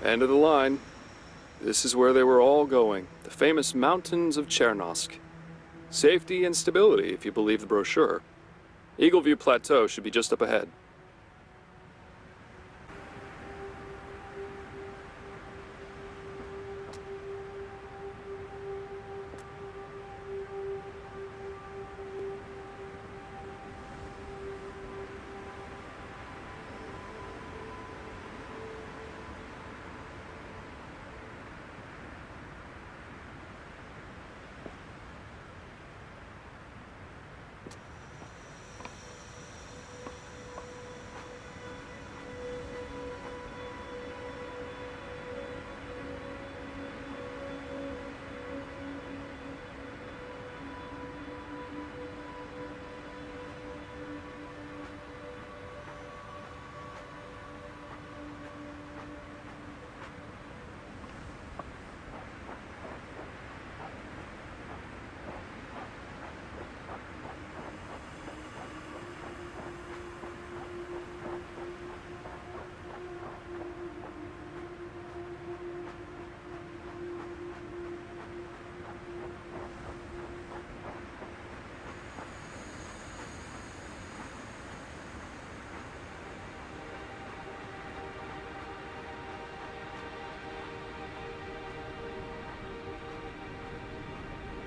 End of the line. This is where they were all going. The famous mountains of Chernosk. Safety and stability, if you believe the brochure. Eagleview Plateau should be just up ahead.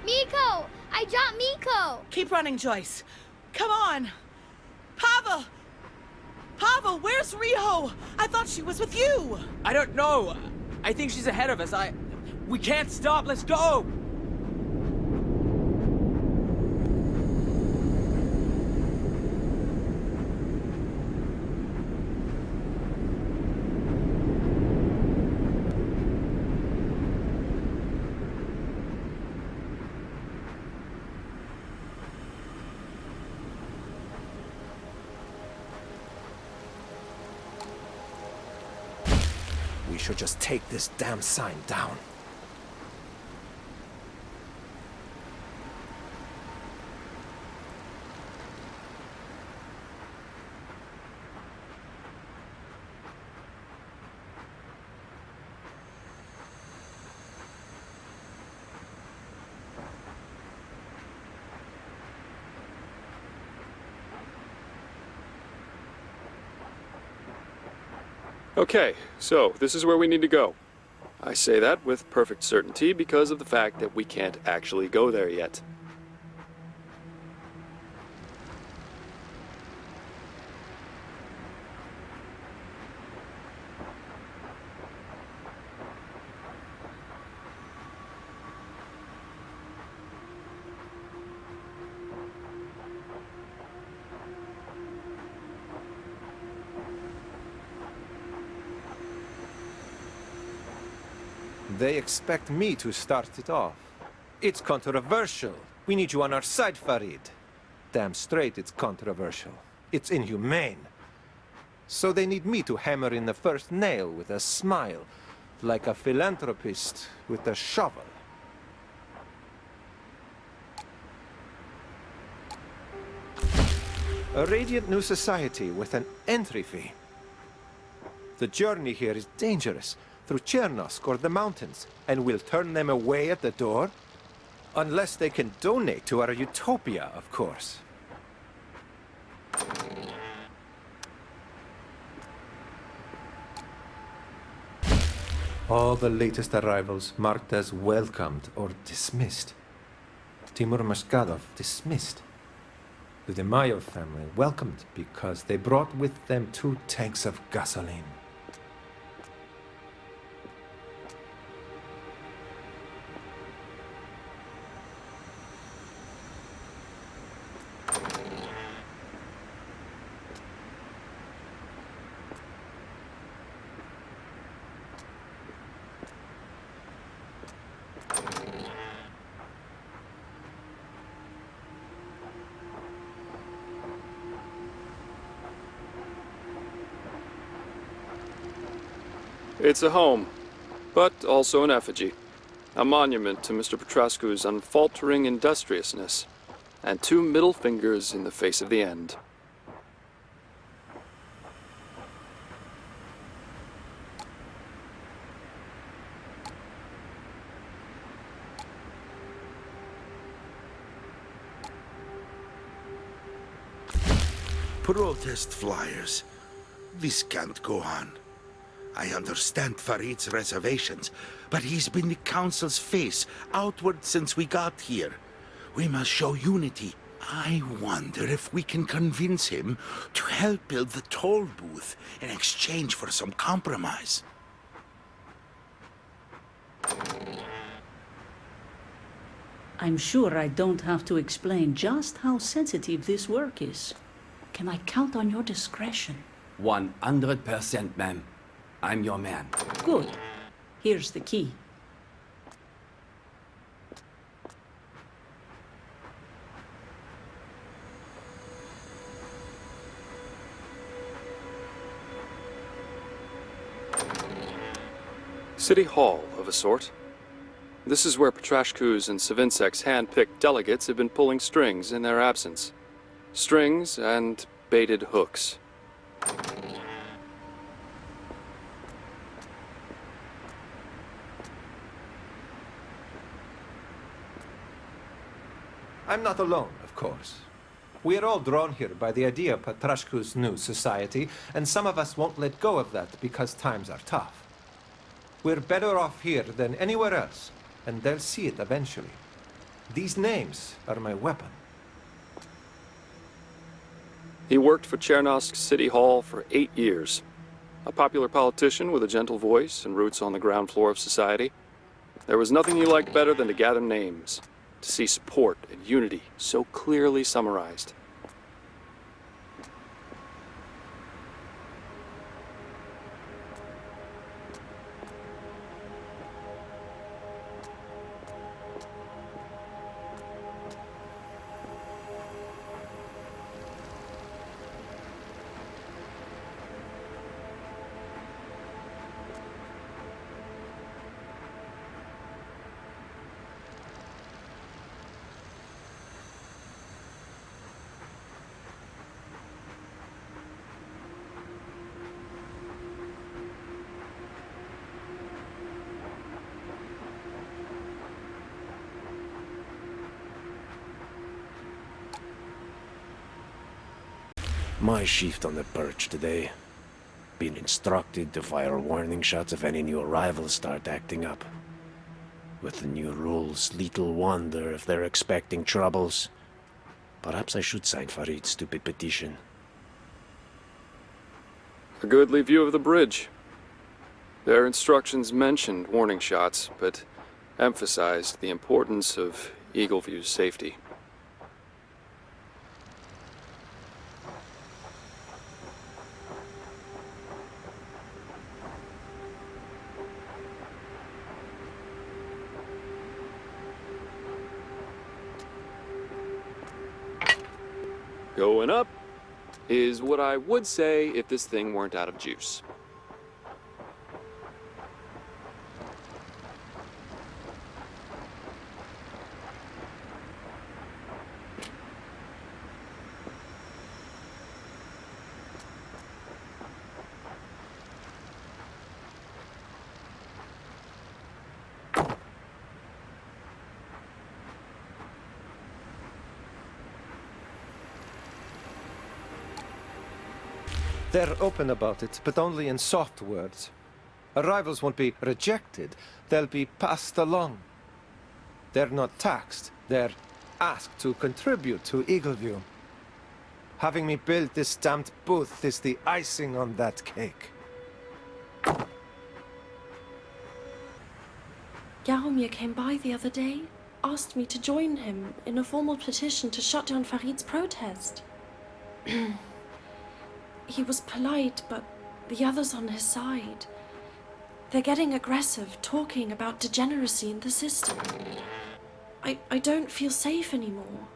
Miko! I dropped Miko! Keep running, Joyce. Come on! Pavel! Pavel, where's Riho? I thought she was with you! I don't know. I think she's ahead of us. We can't stop. Let's go! We should just take this damn sign down. Okay, so this is where we need to go. I say that with perfect certainty because of the fact that we can't actually go there yet. They expect me to start it off. It's controversial. We need you on our side, Farid. Damn straight it's controversial. It's inhumane. So they need me to hammer in the first nail with a smile, like a philanthropist with a shovel. A radiant new society with an entry fee. The journey here is dangerous. Through Chernosk or the mountains, and we'll turn them away at the door? Unless they can donate to our utopia, of course. All the latest arrivals marked as welcomed or dismissed. Timur Mashkadov dismissed. The Demayev family welcomed because they brought with them 2 tanks of gasoline. It's a home, but also an effigy. A monument to Mr. Petrascu's unfaltering industriousness, and 2 middle fingers in the face of the end. Protest flyers. This can't go on. I understand Farid's reservations, but he's been the Council's face outward since we got here. We must show unity. I wonder if we can convince him to help build the toll booth in exchange for some compromise. I'm sure I don't have to explain just how sensitive this work is. Can I count on your discretion? 100%, ma'am. I'm your man. Good. Here's the key. City Hall, of a sort. This is where Petrashku's and Savinsek's hand-picked delegates have been pulling strings in their absence. Strings and baited hooks. I'm not alone, of course. We are all drawn here by the idea of Petrashku's new society, and some of us won't let go of that because times are tough. We're better off here than anywhere else, and they'll see it eventually. These names are my weapon. He worked for Chernosk City Hall for 8 years. A popular politician with a gentle voice and roots on the ground floor of society. There was nothing he liked better than to gather names, to see support and unity so clearly summarized. My shift on the perch today. Been instructed to fire warning shots if any new arrivals start acting up. With the new rules, little wonder if they're expecting troubles. Perhaps I should sign Farid's stupid petition. A goodly view of the bridge. Their instructions mentioned warning shots, but emphasized the importance of Eagleview's safety. Going up is what I would say if this thing weren't out of juice. They're open about it, but only in soft words. Arrivals won't be rejected, they'll be passed along. They're not taxed, they're asked to contribute to Eagleview. Having me build this damned booth is the icing on that cake. Jaromir came by the other day, asked me to join him in a formal petition to shut down Farid's protest. He was polite, but the others on his side. They're getting aggressive, talking about degeneracy in the system. I don't feel safe anymore.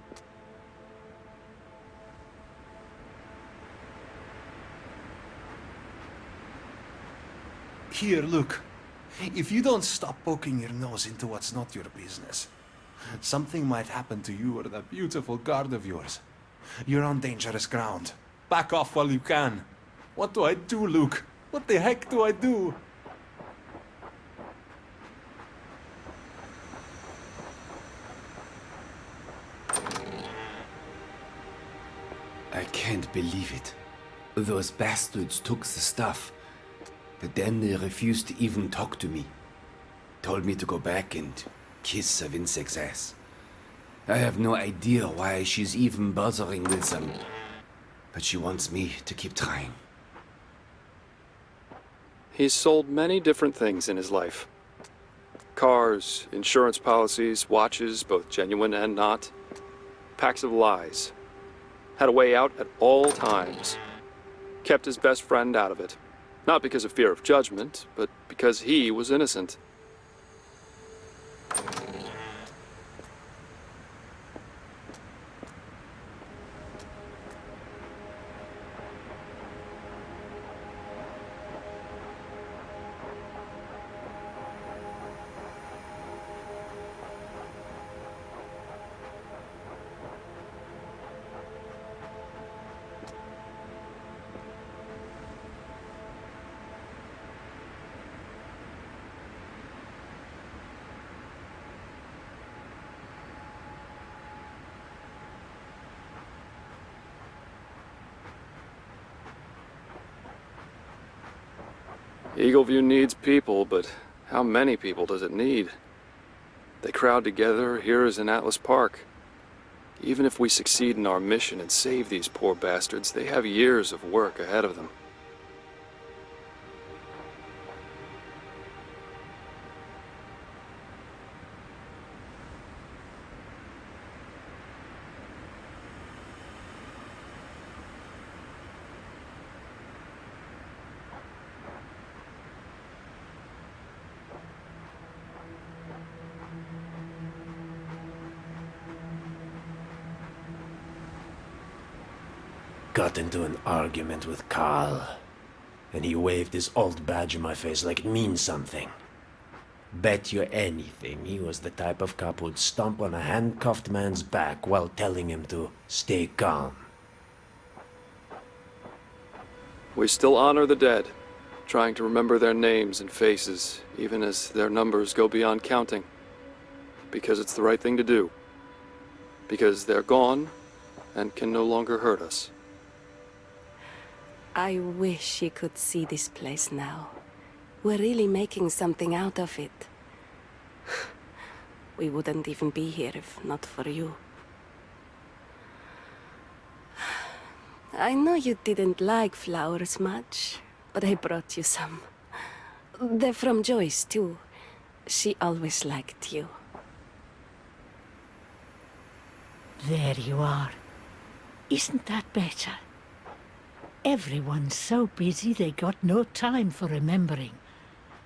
Here, look. If you don't stop poking your nose into what's not your business, something might happen to you or that beautiful guard of yours. You're on dangerous ground. Back off while you can. What do I do, Luke? What the heck do I do? I can't. can't believe it. Those bastards took the stuff, but then they refused to even talk to me. Told me to go back and kiss Savinsec's ass. I have no idea why she's even bothering with them, but she wants me to keep trying. He's sold many different things in his life. Cars, insurance policies, watches, both genuine and not. Packs of lies. Had a way out at all times. Kept his best friend out of it. Not because of fear of judgment, but because he was innocent. Eagleview needs people, but how many people does it need? They crowd together here as in Atlas Park. Even if we succeed in our mission and save these poor bastards, they have years of work ahead of them. Got into an argument with Carl, and he waved his old badge in my face like it means something. Bet you anything he was the type of cop who'd stomp on a handcuffed man's back while telling him to stay calm. We still honor the dead, trying to remember their names and faces, even as their numbers go beyond counting. Because it's the right thing to do. Because they're gone and can no longer hurt us. I wish you could see this place now. We're really making something out of it. We wouldn't even be here if not for you. I know you didn't like flowers much, but I brought you some. They're from Joyce, too. She always liked you. There you are. Isn't that better? Everyone's so busy they got no time for remembering.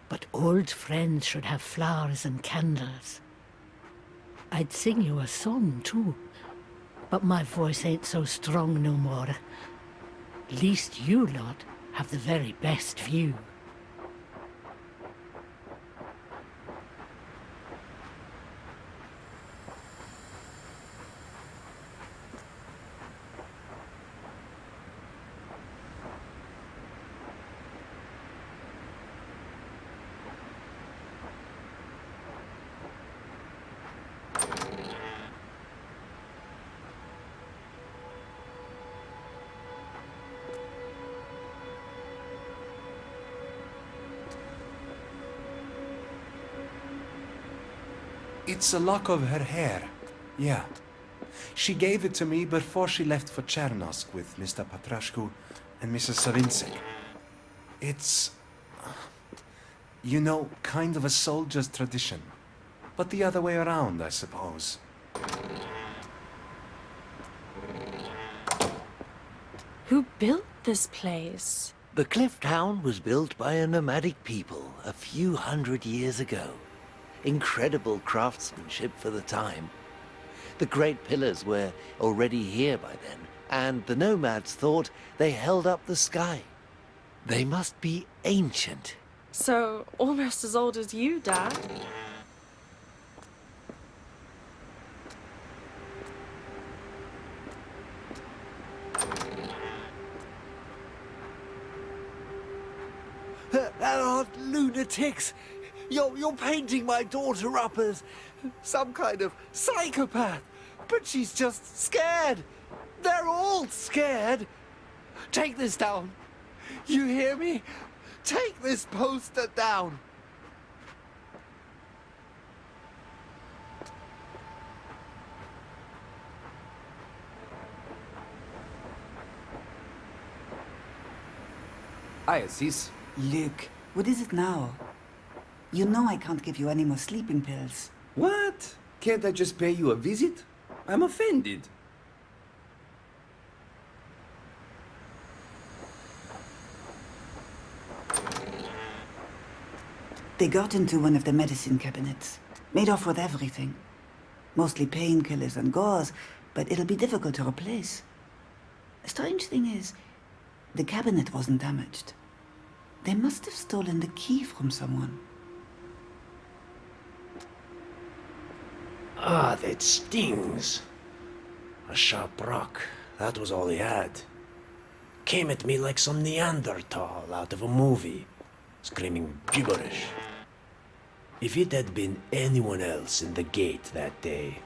But old friends should have flowers and candles. I'd sing you a song too, but my voice ain't so strong no more. Least you lot have the very best view. It's a lock of her hair. Yeah. She gave it to me before she left for Chernosk with Mr. Patrashku and Mrs. Savinsek. It's, you know, kind of a soldier's tradition. But the other way around, I suppose. Who built this place? The cliff town was built by a nomadic people a few hundred years ago. Incredible craftsmanship for the time. The great pillars were already here by then, and the nomads thought they held up the sky. They must be ancient. So, almost as old as you, Dad. That aren't lunatics! You're painting my daughter up as some kind of psychopath, but she's just scared. They're all scared. Take this down. You hear me? Take this poster down. ASUS. Luke, what is it now? You know I can't give you any more sleeping pills. What? Can't I just pay you a visit? I'm offended. They got into one of the medicine cabinets, made off with everything. Mostly painkillers and gauze, but it'll be difficult to replace. The strange thing is, the cabinet wasn't damaged. They must have stolen the key from someone. Ah, that stings. A sharp rock, that was all he had. Came at me like some Neanderthal out of a movie, screaming gibberish. If it had been anyone else in the gate that day,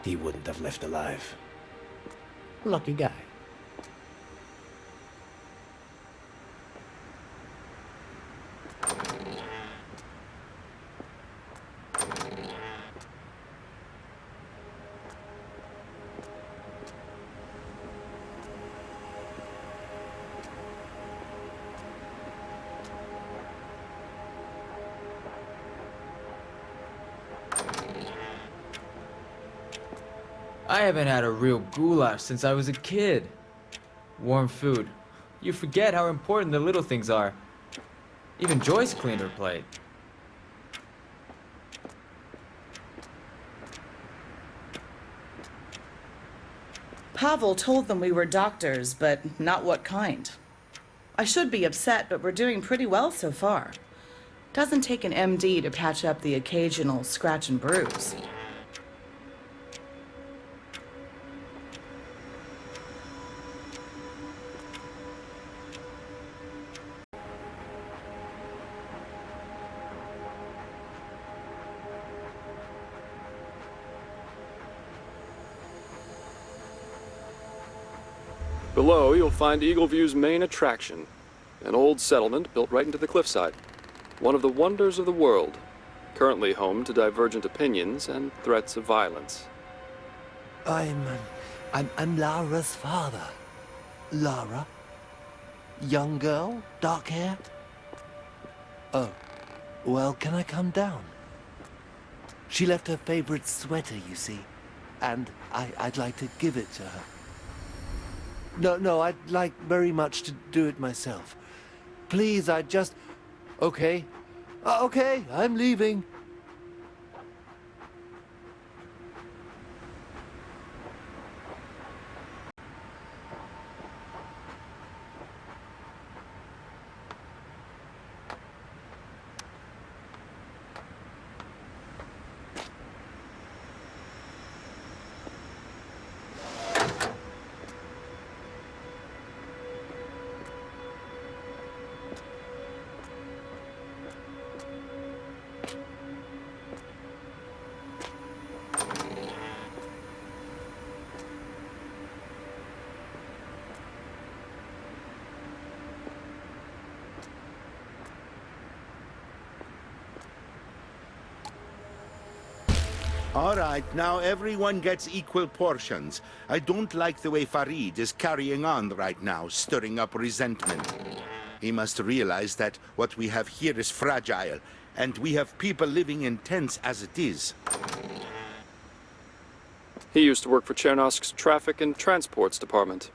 he wouldn't have left alive. Lucky guy. I haven't had a real goulash since I was a kid. Warm food. You forget how important the little things are. Even Joyce cleaned her plate. Pavel told them we were doctors, but not what kind. I should be upset, but we're doing pretty well so far. Doesn't take an MD to patch up the occasional scratch and bruise. Below, you'll find Eagleview's main attraction, an old settlement built right into the cliffside. One of the wonders of the world, currently home to divergent opinions and threats of violence. I'm Lara's father. Lara? Young girl? Dark hair? Oh, well, can I come down? She left her favorite sweater, you see, and I'd like to give it to her. No, I'd like very much to do it myself. Please, I just... Okay. Okay, I'm leaving. All right, now everyone gets equal portions. I don't like the way Farid is carrying on right now, stirring up resentment. He must realize that what we have here is fragile, and we have people living in tents as it is. He used to work for Chernosk's Traffic and Transports Department,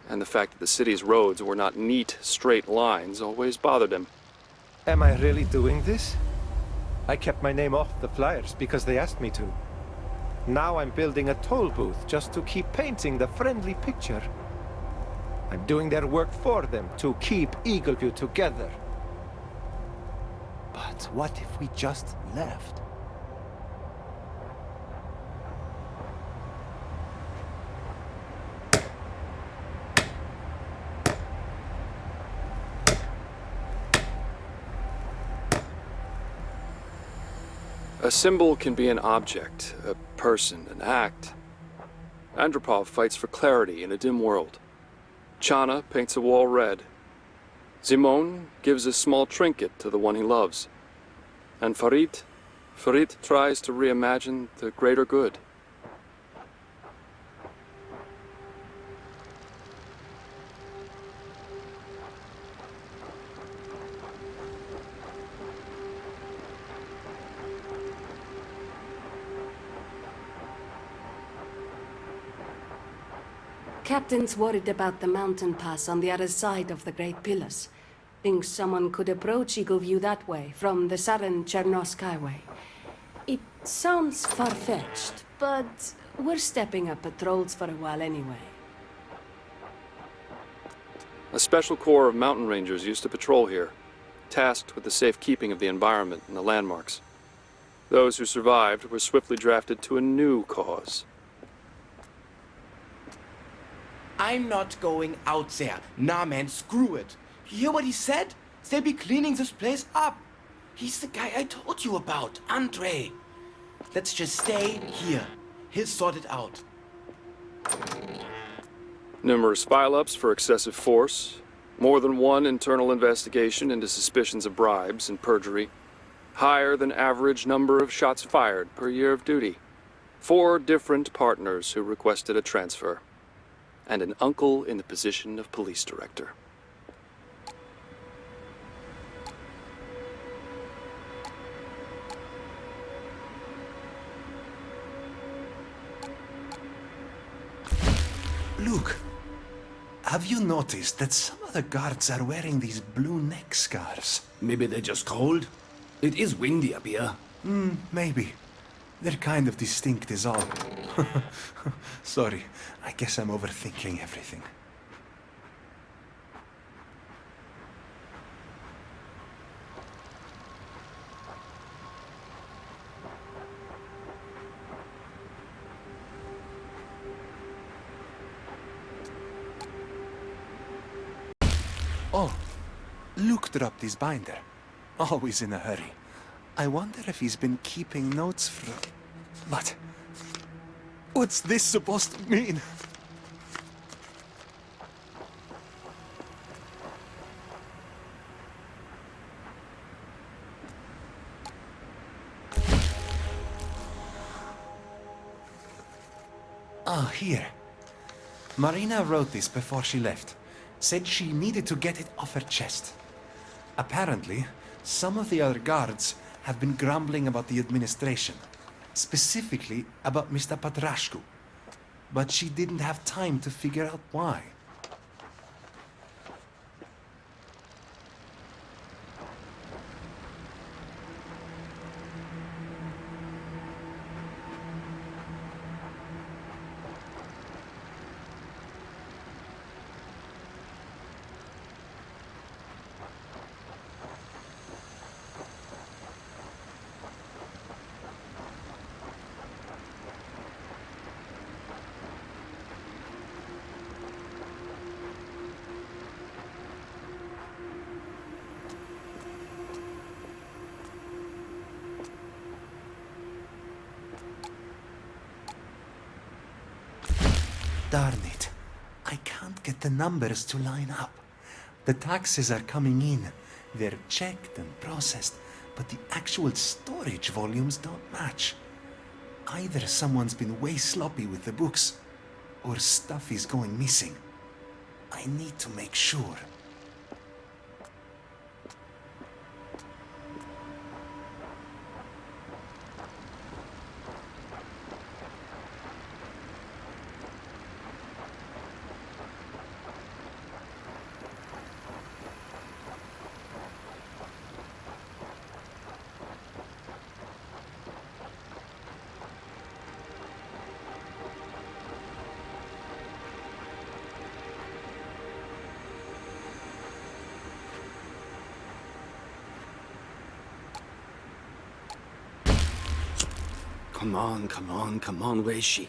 and the fact that the city's roads were not neat, straight lines always bothered him. Am I really doing this? I kept my name off the flyers because they asked me to. Now I'm building a toll booth just to keep painting the friendly picture. I'm doing their work for them to keep Eagleview together. But what if we just left? A symbol can be an object, a person, an act. Andropov fights for clarity in a dim world. Chana paints a wall red. Simone gives a small trinket to the one he loves. And Farid tries to reimagine the greater good. Captain's worried about the mountain pass on the other side of the Great Pillars. Thinks someone could approach Eagle View that way, from the Saran-Chernosk Highway. It sounds far-fetched, but we're stepping up patrols for a while anyway. A special corps of mountain rangers used to patrol here, tasked with the safekeeping of the environment and the landmarks. Those who survived were swiftly drafted to a new cause. I'm not going out there. Nah, man, screw it. You hear what he said? They'll be cleaning this place up. He's the guy I told you about, Andre. Let's just stay here. He'll sort it out. Numerous file-ups for excessive force, more than one internal investigation into suspicions of bribes and perjury, higher than average number of shots fired per year of duty, 4 different partners who requested a transfer, and an uncle in the position of police director. Luke, have you noticed that some of the guards are wearing these blue neck scarves? Maybe they're just cold? It is windy up here. Maybe. They're kind of distinct is all. Sorry, I guess I'm overthinking everything. Oh, Luke dropped his binder. Always in a hurry. I wonder if he's been keeping notes from... But... what's this supposed to mean? Ah, here. Marina wrote this before she left. Said she needed to get it off her chest. Apparently, some of the other guards have been grumbling about the administration, specifically about Mr. Patrashku, but she didn't have time to figure out why. Darn it. I can't get the numbers to line up. The taxes are coming in. They're checked and processed, but the actual storage volumes don't match. Either someone's been way sloppy with the books, or stuff is going missing. I need to make sure. Come on, where is she?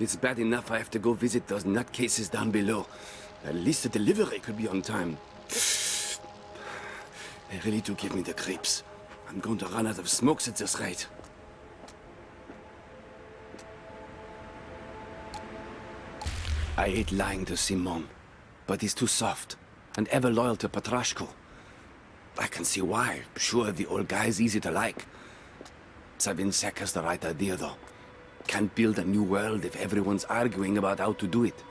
It's bad enough I have to go visit those nutcases down below. At least the delivery could be on time. They really do give me the creeps. I'm going to run out of smokes at this rate. I hate lying to Simon, but he's too soft, and ever loyal to Petrashko. I can see why. Sure, the old guy's easy to like. Savinsek has the right idea, though. Can't build a new world if everyone's arguing about how to do it.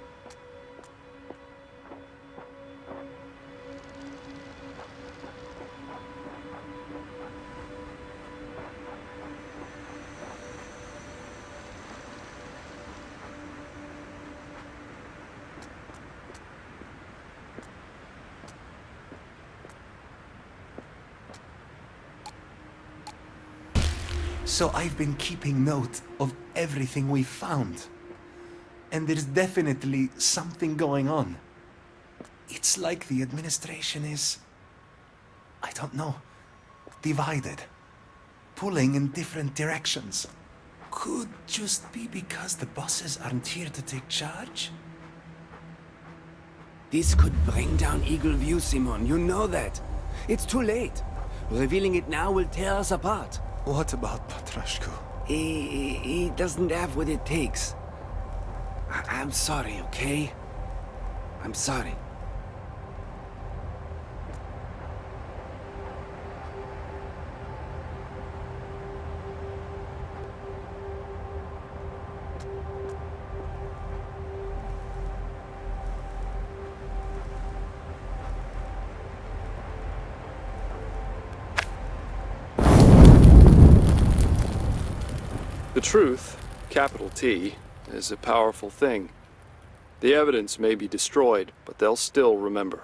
So I've been keeping note of everything we found. And there's definitely something going on. It's like the administration is, I don't know, divided, pulling in different directions. Could just be because the bosses aren't here to take charge? This could bring down Eagle View, Simon. You know that. It's too late. Revealing it now will tear us apart. What about Petrashko? He doesn't have what it takes. I'm sorry, okay? I'm sorry. The truth, capital T, is a powerful thing. The evidence may be destroyed, but they'll still remember.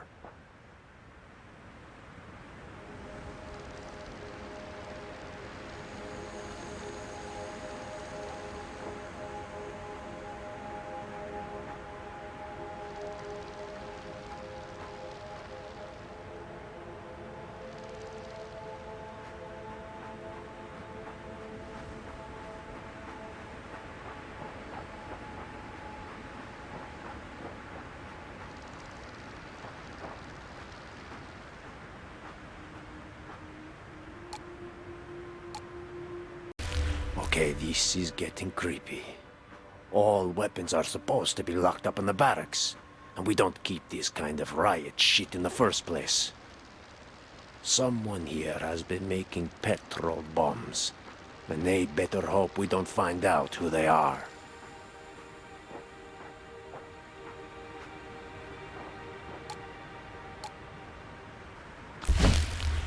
Okay, this is getting creepy. All weapons are supposed to be locked up in the barracks, and we don't keep this kind of riot shit in the first place. Someone here has been making petrol bombs, and they better hope we don't find out who they are.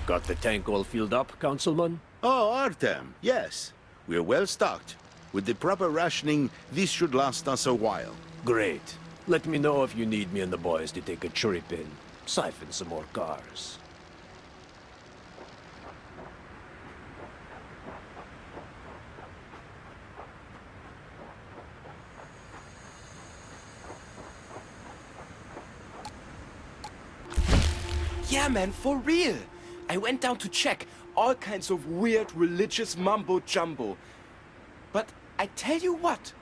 Got the tank all filled up, Councilman? Oh, Artem, yes. We're well stocked. With the proper rationing, this should last us a while. Great. Let me know if you need me and the boys to take a trip in. Siphon some more cars. Yeah, man, for real. I went down to check. All kinds of weird religious mumbo-jumbo. But I tell you what,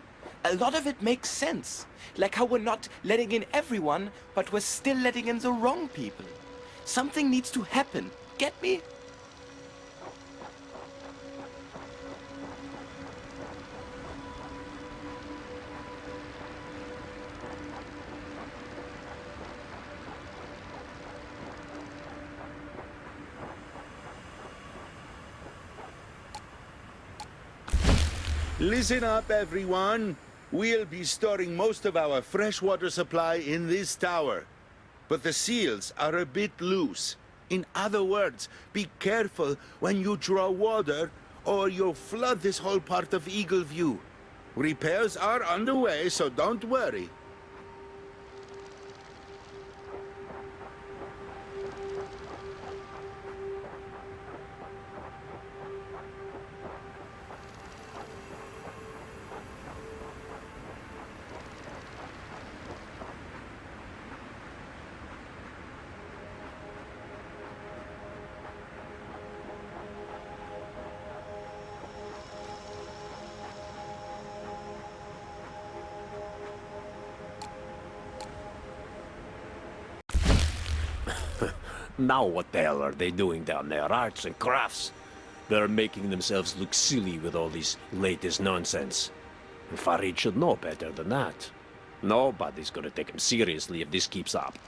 a lot of it makes sense. Like how we're not letting in everyone, but we're still letting in the wrong people. Something needs to happen. Get me? Listen up, everyone. We'll be storing most of our freshwater supply in this tower. But the seals are a bit loose. In other words, be careful when you draw water, or you'll flood this whole part of Eagle View. Repairs are underway, so don't worry. Now what the hell are they doing down there? Arts and crafts? They're making themselves look silly with all this latest nonsense. And Farid should know better than that. Nobody's gonna take him seriously if this keeps up.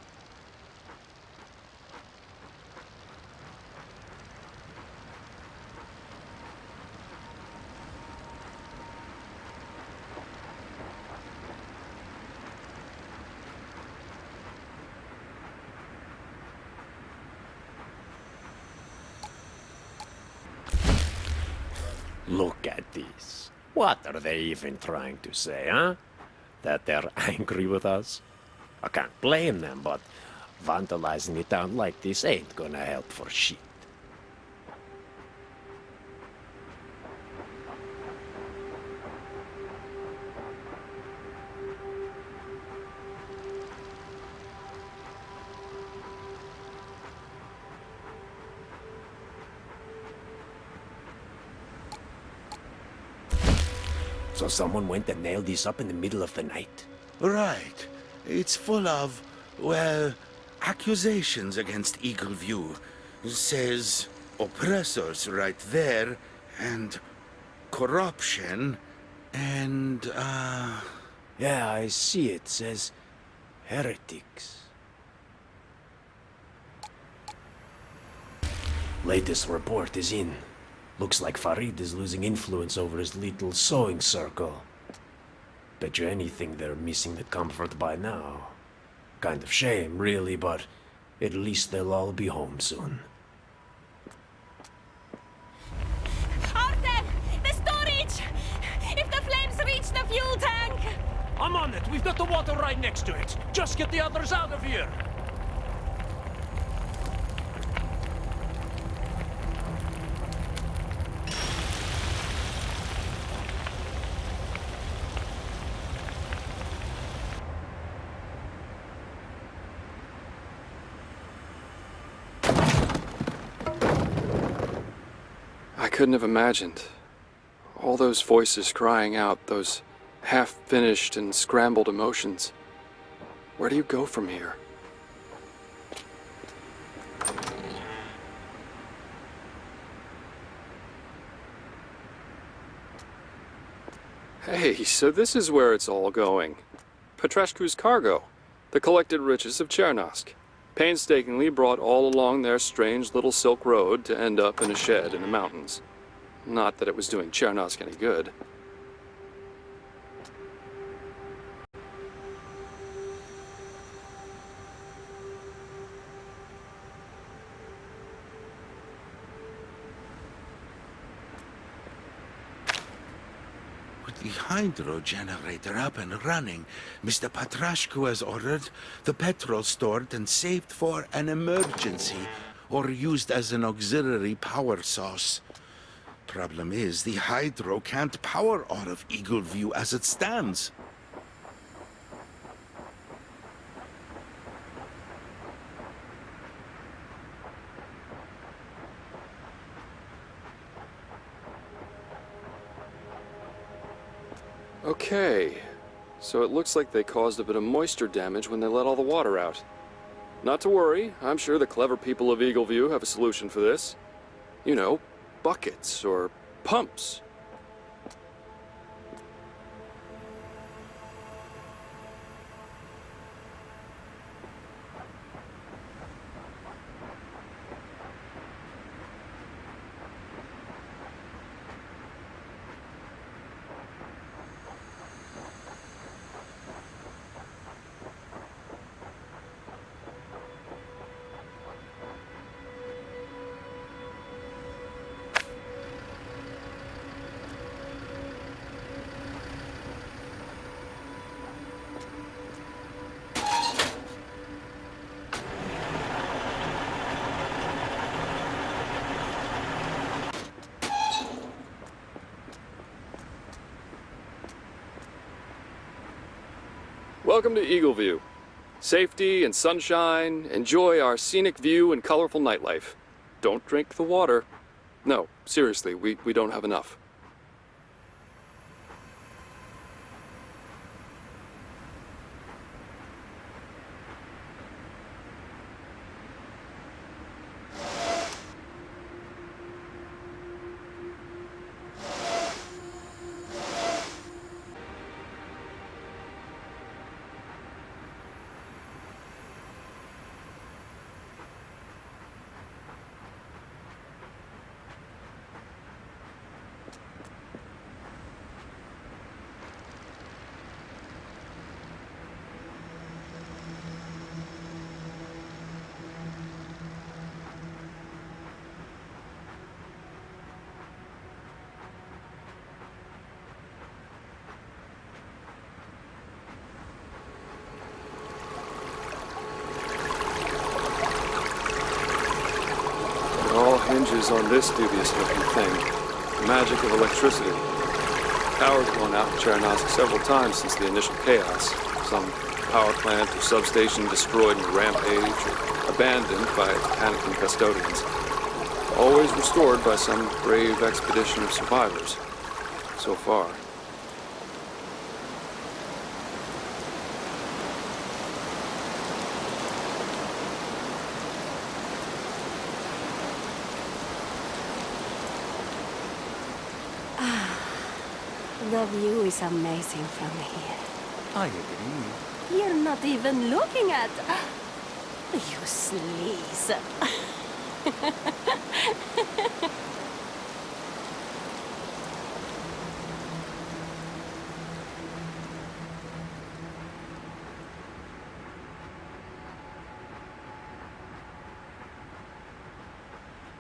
Look at this. What are they even trying to say, huh? That they're angry with us? I can't blame them, but vandalizing a town like this ain't gonna help for shit. So someone went and nailed this up in the middle of the night? Right. It's full of, well, accusations against Eagleview. It says oppressors right there, and corruption, and, Yeah, I see it. Says heretics. Latest report is in. Looks like Farid is losing influence over his little sewing circle. Bet you anything they're missing the comfort by now. Kind of shame, really, but at least they'll all be home soon. Arthur! The storage! If the flames reach the fuel tank! I'm on it! We've got the water right next to it! Just get the others out of here! I couldn't have imagined. All those voices crying out, those half-finished and scrambled emotions. Where do you go from here? Hey, so this is where it's all going. Petrescu's cargo, the collected riches of Chernosk, painstakingly brought all along their strange little Silk Road to end up in a shed in the mountains. Not that it was doing Chernosk any good. with the hydro generator up and running, Mr. Petrashku has ordered the petrol stored and saved for an emergency or used as an auxiliary power source. Problem is, the hydro can't power all of Eagleview as it stands. Okay, so it looks like they caused a bit of moisture damage when they let all the water out. Not to worry, I'm sure the clever people of Eagleview have a solution for this. You know, buckets or pumps. Welcome to Eagleview. Safety and sunshine, enjoy our scenic view and colorful nightlife. Don't drink the water. No, seriously, we don't have enough. hinges on this dubious-looking thing. The magic of electricity. Power's gone out in Chernosk several times since the initial chaos. Some power plant or substation destroyed in a rampage or abandoned by its panicking custodians. Always restored by some brave expedition of survivors. So far. The view is amazing from here. I agree. You're not even looking at... You sleaze.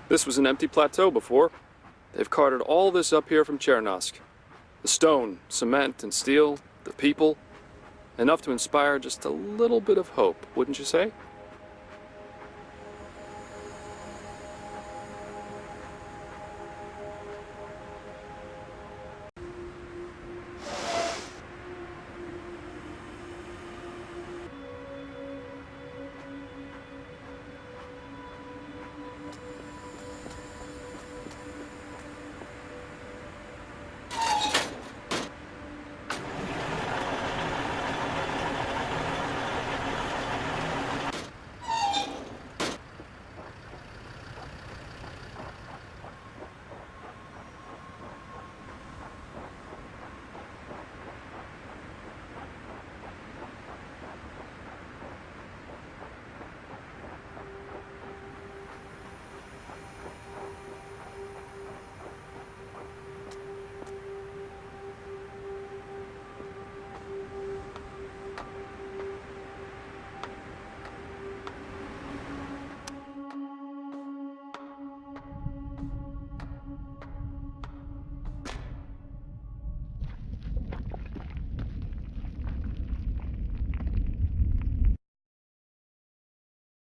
This was an empty plateau before. They've carted all this up here from Chernosk. The stone, cement, and steel, the people. Enough to inspire just a little bit of hope, wouldn't you say?